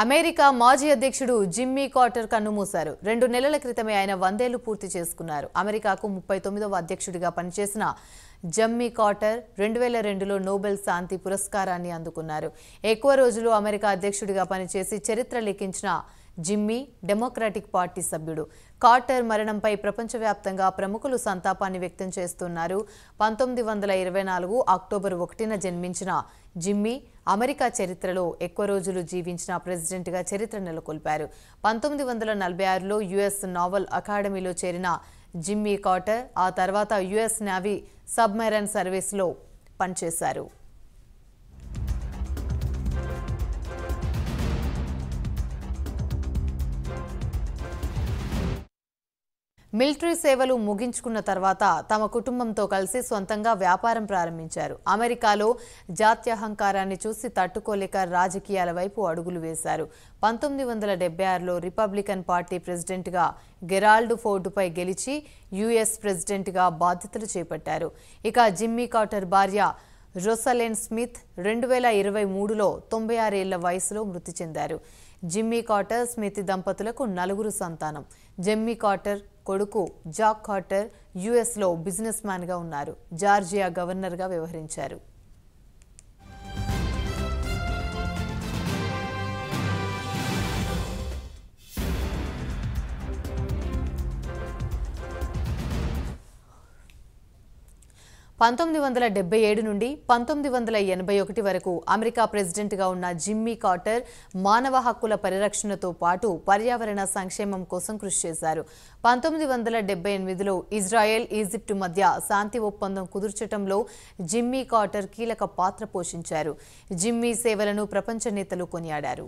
America మాజీ అధ్యక్షుడు Jimmy Carter కన్నుమూశారు. 2 నెలల క్రితమే ఆయన 100 ఏళ్లు పూర్తి చేసుకున్నారు. అమెరికాకు 39వ అధ్యక్షుడిగా పనిచేసిన జిమ్మీ కార్టర్ 2002లో నోబెల్ శాంతి పురస్కారాన్ని అందుకున్నారు. ఎక్కువ రోజులు అమెరికా అధ్యక్షుడిగా పనిచేసి చరిత్ర లిఖించిన జిమ్మీ డెమోక్రాటిక్ పార్టీ సభ్యుడు. కార్టర్ మరణంపై ప్రపంచవ్యాప్తంగా ప్రముఖులు సంతాపాన్ని వ్యక్తం చేస్తున్నారు. 1924 అక్టోబర్ 1న జన్మించిన జిమ్మీ అమెరికా చరిత్రలో ఎక్కువ రోజులు జీవించిన ప్రెసిడెంట్గా చరిత్ర నెలకొల్పారు. 1946లో యుఎస్ నావల్ అకాడమీలో చేరిన జిమ్మీ కార్టర్ ఆ తర్వాత యుఎస్ నేవీ సబ్మెరైన్ సర్వీస్లో పనిచేశారు. మిలిటరీ సేవలు ముగించుకున్న తర్వాత తమ కుటుంబంతో కలిసి సొంతంగా వ్యాపారం ప్రారంభించారు. అమెరికాలో జాత్యహంకారాన్ని చూసి తట్టుకోలేక రాజకీయాల వైపు అడుగులు వేశారు. 1976లో రిపబ్లికన్ పార్టీ ప్రెసిడెంట్గా గెరాల్డ్ ఫోర్డుపై గెలిచి యుఎస్ ప్రెసిడెంట్గా బాధ్యతలు చేపట్టారు. ఇక జిమ్మీ కార్టర్ భార్య రొసలెన్ స్మిత్ 2023లో 96 ఏళ్ల వయసులో మృతి చెందారు. జిమ్మీ కార్టర్ స్మిత్ దంపతులకు 4 సంతానం. జిమ్మీ కార్టర్ కొడుకు జాక్ కార్టర్ యుఎస్లో బిజినెస్ మ్యాన్గా ఉన్నారు. జార్జియా గవర్నర్గా వ్యవహరించారు. (1977 నుండి 1981 వరకు అమెరికా ప్రెసిడెంట్గా ఉన్న జిమ్మీ కార్టర్ మానవ హక్కుల పరిరక్షణతో పాటు పర్యావరణ సంక్షేమం కోసం కృషి చేశారు. 1978లో ఇజ్రాయెల్, ఈజిప్ట్ మధ్య శాంతి ఒప్పందం కుదుర్చడంలో జిమ్మీ కార్టర్ కీలక పాత్ర పోషించారు. జిమ్మీ సేవలను ప్రపంచ నేతలు కొనియాడారు.